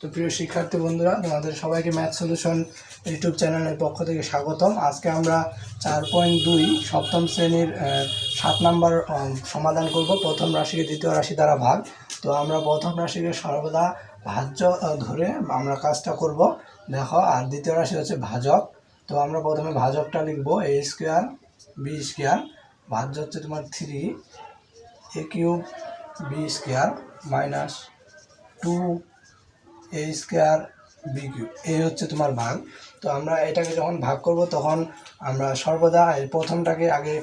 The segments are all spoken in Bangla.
তো প্রিয় শিক্ষার্থী বন্ধুরা, তোমাদের সবাইকে ম্যাথ সলিউশন ইউটিউব চ্যানেলের পক্ষ থেকে স্বাগতম। আজকে আমরা 4.2 সপ্তম শ্রেণীর 7 নম্বর সমাধান করব। প্রথম রাশিকে দ্বিতীয় রাশি দ্বারা ভাগ। তো আমরা প্রথম রাশিকে সর্বদা ভাজ্য ধরে আমরা কাজটা করব, দেখো। আর দ্বিতীয় রাশি হচ্ছে ভাজক। তো আমরা প্রথমে ভাজকটা লিখব a স্কোয়ার b স্কোয়ার, ভাজ্য হচ্ছে তোমার 3a cube b square minus 2a square B cube, এই হচ্ছে তোমার ভাগ। তো আমরা এটাকে যখন ভাগ করব তখন আমরা সর্বদা এই প্রথমটাকে আগে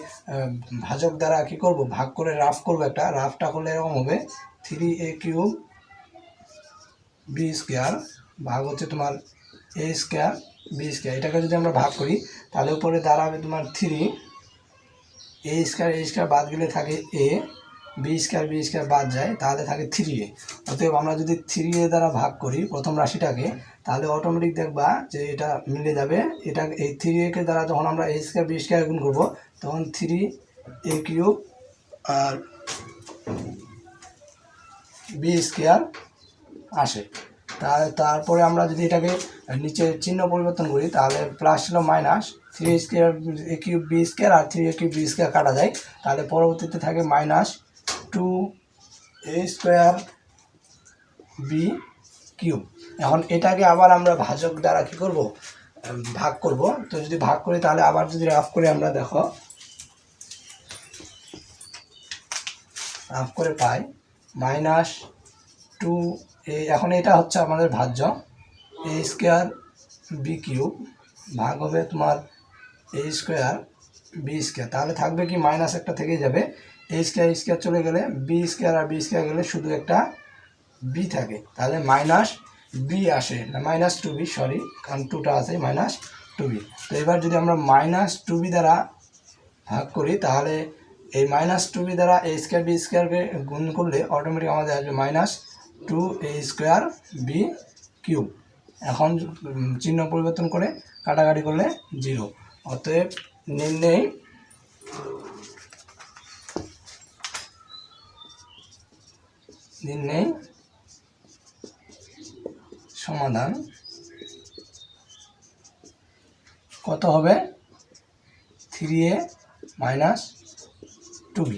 ভাজক দ্বারা কি করব, ভাগ করে রাফ করব। একটা রাফটা করলে এরকম হবে 3a কিউব বি স্কোয়ার ভাগ হচ্ছে তোমার a স্কোয়ার বি স্কোয়ার। এটাকে যদি আমরা ভাগ করি তাহলে উপরে দাঁড়াবে তোমার 3a স্কোয়ার বাদ গেলে থাকে a, বি স্কোয়ার বাদ যায় তাহলে থাকে 3a। অতএব আমরা যদি 3a দ্বারা ভাগ করি প্রথম রাশিটাকে, তাহলে অটোমেটিক দেখবা যে এটা মিলে যাবে। এটা এই 3a কে দ্বারা যখন আমরা a স্কোয়ার বি স্কোয়ার গুণ করবো তখন 3a কিউব আর বি স্কোয়ার আসে। তারপরে আমরা যদি এটাকে নিচে চিহ্ন পরিবর্তন করি তাহলে প্লাস ছিল মাইনাস 3a স্কোয়ার এ কিউব বি স্কোয়ার আর 3a কিউব বি স্কোয়ার কাটা যায়, তাহলে পরবর্তীতে থাকে minus 2a square B cube. এখন এটাকে আবার আমরা ভাজক দ্বারা কি করব, ভাগ করব। তো যদি ভাগ করি তাহলে আবার যদি রাফ করে আমরা দেখো রাফ করে পাই মাইনাস 2a। এখন এটা হচ্ছে আমাদের ভাজ্য a স্কোয়ার বি কিউব ভাগ হবে তোমার a স্কোয়ার বি স্কোয়ার। তাহলে থাকবে কি মাইনাস একটা থেকে যাবে, a স্কোয়ার চলে গেলে বি স্কোয়ার আর বি স্কোয়ার গেলে শুধু একটা বি থাকে, তাহলে মাইনাস বি আসে না, মাইনাস 2b, সরি, কারণ 2টা আছে, মাইনাস 2b। তো এবার যদি আমরা মাইনাস 2b দ্বারা ভাগ করি তাহলে এই মাইনাস 2b দ্বারা a স্কোয়ার বি স্কোয়ারকে গুণ করলে অটোমেটিক আমাদের আসবে minus 2a square B cube. এখন চিহ্ন পরিবর্তন করে কাটাকাটি করলে 0। অতএব নির্ণয় সমাধান কত হবে 3a মাইনাস 2b।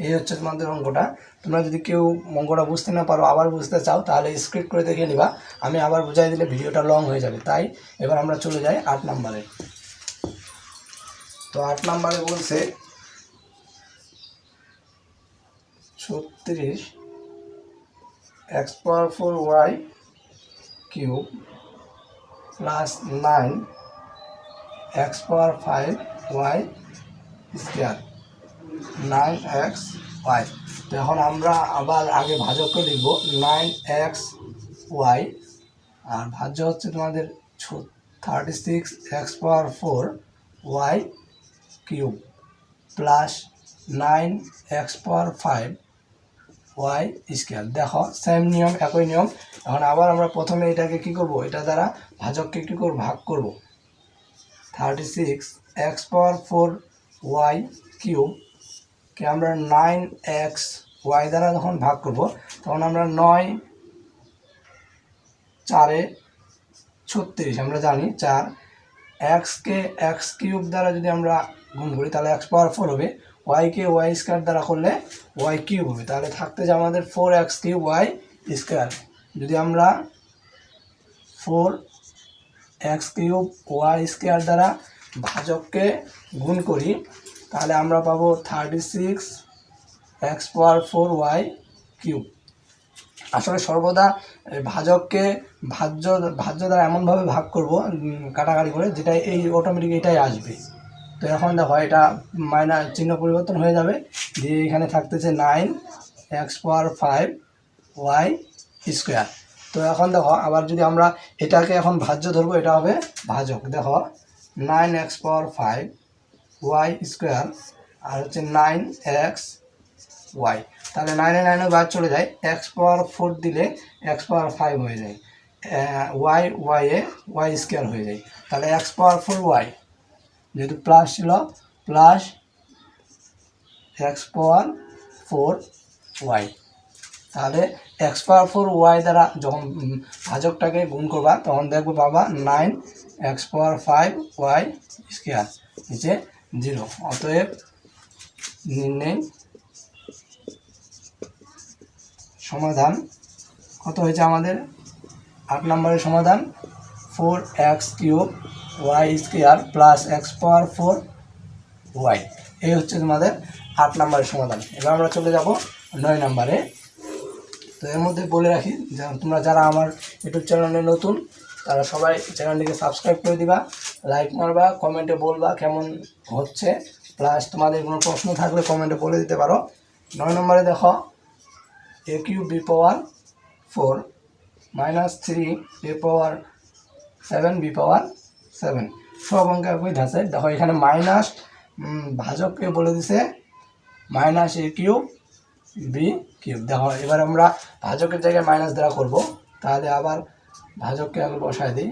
এই হচ্ছে তোমাদের অঙ্কটা। তোমরা যদি কেউ অঙ্কটা বুঝতে না পারো, আবার বুঝতে চাও, তাহলে স্ক্রিপ্ট করে দেখে নিবা। আমি আবার বুঝাই দিলে ভিডিওটা লং হয়ে যাবে। তাই এবার আমরা চলে যাই 8 নম্বরে। তো 8 নম্বরে বলছে 36 x পাওয়ার 4y কিউব প্লাস 9 x পাওয়ার 5y স্কোয়ার 9xy। তো এখন আমরা আবার আগে ভাজককে লিখব 9xy, আর ভাজ্য হচ্ছে তোমাদের 36 x পাওয়ার 4y কিউব প্লাস 9x পাওয়ার 5y স্কোয়ার। দেখো সেম নিয়ম, একই নিয়ম। এখন আবার আমরা প্রথমে এটাকে কি করব, এটা দ্বারা ভাজককে কী করব, ভাগ করব। 36 x পাওয়ার 4y কিউব কে আমরা 9xy দ্বারা যখন ভাগ করব তখন আমরা 9 4 36, আমরা জানি 4, কে এক্স কিউব দ্বারা যদি আমরা গুণ করি তাহলে x পাওয়ার 4 হবে, ওয়াইকে ওয়াই স্কোয়ার দ্বারা করলে ওয়াই কিউব হবে, তাহলে থাকতে যে আমাদের 4x কিউব ওয়াই স্কোয়ার। যদি আমরা 4x কিউব ওয়াই স্কোয়ার দ্বারা ভাজককে গুণ করি তাহলে আমরা পাবো 36 x পাওয়ার 4y কিউব। আসলে সর্বদা ভাজককে ভাজ্য দ্বারা এমনভাবে ভাগ করব কাটাকাটি করে, যেটা এই অটোমেটিক এটাই আসবে। তো এখন দেখো এটা মাইনাস চিহ্ন পরিবর্তন হয়ে যাবে, দিয়ে এখানে থাকতেছে 9x পাওয়ার 5y স্কোয়ার। তো এখন দেখো আবার যদি আমরা এটাকে এখন ভাজ্য ধরবো, এটা হবে ভাজক। দেখো 9x পাওয়ার 5y স্কোয়ার আর হচ্ছে 9xy, তাহলে 9 9 বাদ চলে যায়, x পাওয়ার 4 দিলে x পাওয়ার 5 হয়ে যায়, ওয়াই স্কোয়ার হয়ে যায়। তাহলে x পাওয়ার 4y যেহেতু প্লাস ছিল, প্লাস x পাওয়ার 4y তাহলে এক্স পাওয়ার 4 ওয়াই দ্বারা যখন ভাজকটাকে গুণ করবা তখন দেখবো পাবা 9 এক্স পাওয়ার 5 ওয়াই স্কোয়ার নিচে 0। অতএব নির্ণয় সমাধান কত হয়েছে আমাদের 8 নম্বরের সমাধান 4x³ Y square plus X power 4 Y. এই হচ্ছে তোমাদের 8 নম্বরের সমাধান। এবার আমরা চলে যাব 9 নম্বরে। তো এর মধ্যে বলে রাখি তোমরা যারা আমার ইউটিউব চ্যানেলে নতুন তারা সবাই চ্যানেলটিকে সাবস্ক্রাইব করে দিবা, লাইক মারবা, কমেন্টে বলবা কেমন হচ্ছে, প্লাস তোমাদের কোনো প্রশ্ন থাকলে কমেন্টে বলে দিতে পারো। 9 নম্বরে দেখো a³ b power 4 minus 3 a power 7 b পাওয়ার 7 সব অঙ্ক একই ধাঁচে। দেখো এখানে মাইনাস ভাজককে বলে দিছে মাইনাস a³ b³ দেখো এবার আমরা ভাজকের জায়গায় মাইনাস দ্বারা করব, তাহলে আবার ভাজককে আগে বসায় দিই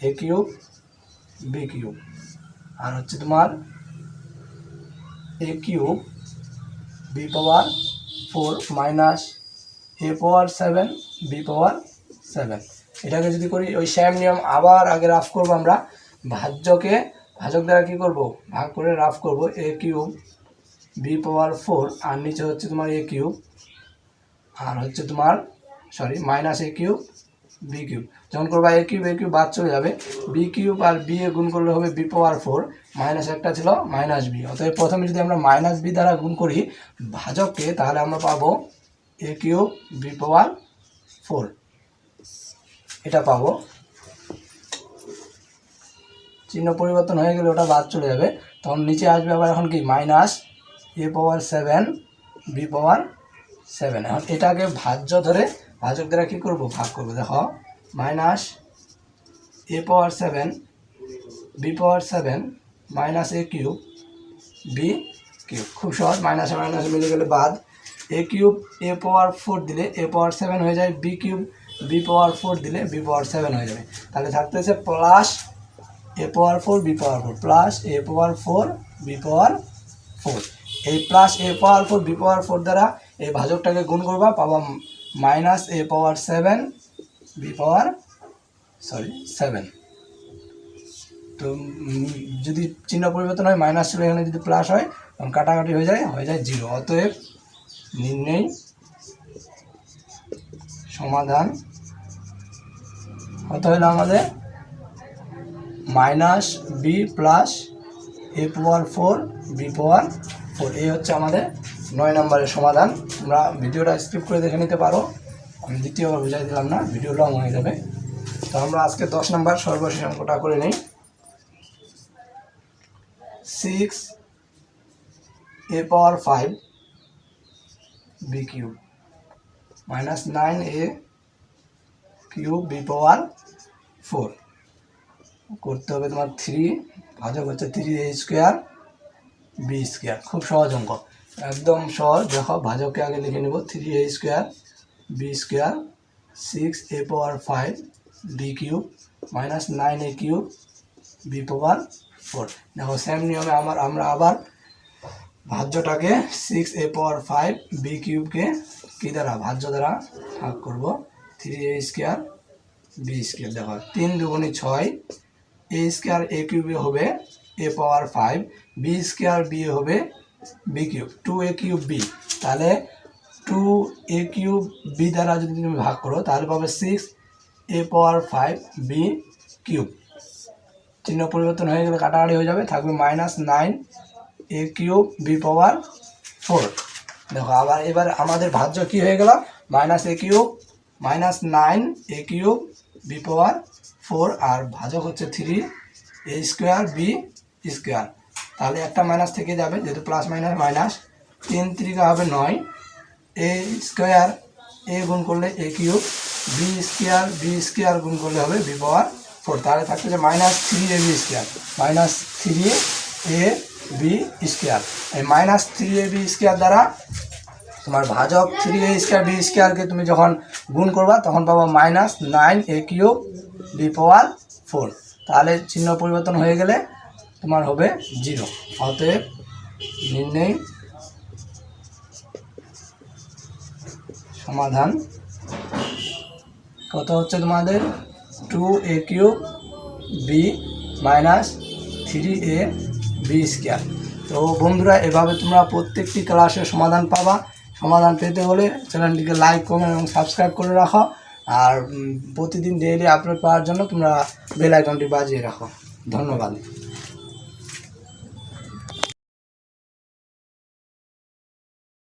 a³ b³ আর হচ্ছে তোমার a³ b power 4 minus a power 7 b পাওয়ার 7। এটাকে যদি করি ওই সেম নিয়ম আবার আগে রাফ করব আমরা, ভাজক দ্বারা কি করব ভাগ করে রাফ করব a³ b পাওয়ার 4 আর নিচে হচ্ছে তোমার a³ আর হচ্ছে তোমার মাইনাস a³ b³ যখন করবা a³ বাদ চলে যাবে, b³ আর b এ গুণ করলে হবে b পাওয়ার 4 মাইনাস একটা ছিল মাইনাস b। অতএব প্রথমে যদি আমরা মাইনাস b দ্বারা গুণ করি ভাজককে তাহলে আমরা পাবো a³ b পাওয়ার 4 এটা পাবো। চিহ্ন পরিবর্তন হয়ে গেলে ওটা বাদ চলে যাবে, তখন নিচে আসবে আবার এখন কি মাইনাস a পাওয়ার 7 b পাওয়ার 7। এখন এটাকে ভাজ্য ধরে ভাজক দ্বারা কী করবো ভাগ করবো। দেখো minus a power 7 b power 7 minus a³ b³ খুব সহজ, মাইনাসে মাইনাসে মিলে গেলে বাদ। a³ a পাওয়ার 4 দিলে a পাওয়ার 7 হয়ে যায়, b³ b পাওয়ার 4 দিলে b পাওয়ার 7 হয়ে যাবে। তাহলে থাকতেছে plus a power 4 b power 4 plus a power 4 b পাওয়ার 4। এই প্লাস a পাওয়ার 4 b পাওয়ার 4 দ্বারা এই ভাজকটাকে গুণ করবা পাবা মাইনাস a পাওয়ার 7 b পাওয়ার 7। তো যদি চিহ্ন পরিবর্তন হয় মাইনাস ছিল এখানে যদি প্লাস হয় তখন কাটাকাটি হয়ে যায় 0। অতএব নির্ণয় সমাধান কত হলো আমাদের minus b plus a power 4 b পাওয়ার 4। এই হচ্ছে আমাদের 9 নম্বরের সমাধান। তোমরা ভিডিওটা স্কিপ করে দেখে নিতে পারো, আমি দ্বিতীয়বার বুঝাই দিলাম না, ভিডিও লং হয়ে যাবে। তো আমরা আজকে 10 নম্বর সর্বশেষ অঙ্কটা করে নিই। 6 a power 5 b³ minus 9 a³ b পাওয়ার 4 করতে হবে তোমার 3 ভাজক হচ্ছে 3a² b²। খুব সহজ অঙ্ক, একদম সহজ। দেখো ভাজককে আগে লিখে নেব 3a² b² 6 a power 5 b³ minus 9 a³ b পাওয়ার 4। দেখো সেম নিয়মে আমরা আবার ভাজ্যটাকে 6 a পাওয়ার 5 b³ কি দ্বারা ভাজ্য দ্বারা ভাগ করব 3a² b²। দেখো 3 দুগুণে 6 a² a³ হবে a পাওয়ার 5 b² b হবে b³ 2a³ b। তাহলে 2a³ b দ্বারা যদি তুমি ভাগ করো তাহলে পাবে 6 a পাওয়ার 5 b³ চিহ্ন পরিবর্তন হয়ে গেলে কাটাকাটি হয়ে যাবে, থাকবে মাইনাস 9 a³ b পাওয়ার 4। দেখো আবার এবার আমাদের ভাজ্য কি হয়ে গেল minus a³ minus 9 a³ b পাওয়ার 4 আর ভাজক হচ্ছে 3a² b²। তাহলে একটা মাইনাস থেকে যাবে যেহেতু প্লাস মাইনাস মাইনাস, 3 3 হবে 9 a² a গুণ করলে a³ b² গুণ করলে হবে b পাওয়ার 4। তাহলে থাকছে যে মাইনাস 3ab² মাইনাস 3ab²। এই মাইনাস 3ab² দ্বারা তোমার ভাজক 3a² b²কে তুমি যখন গুণ করবা তখন পাবো মাইনাস 9a³ b পাওয়ার 4। তাহলে চিহ্ন পরিবর্তন হয়ে গেলে তোমার হবে 0। অতএব নির্ণয় সমাধান কত হচ্ছে তোমাদের 2a³ b minus 3a b square. তো বন্ধুরা, এভাবে তোমরা প্রত্যেকটি ক্লাসের সমাধান পাবা। সমাধান পেতে হলে চ্যানেলটিকে লাইক, কমেন্ট এবং সাবস্ক্রাইব করে রাখো। আর প্রতিদিন ডেইলি আপলোড পাওয়ার জন্য তোমরা বেল আইকনটি বাজিয়ে রাখো। ধন্যবাদ।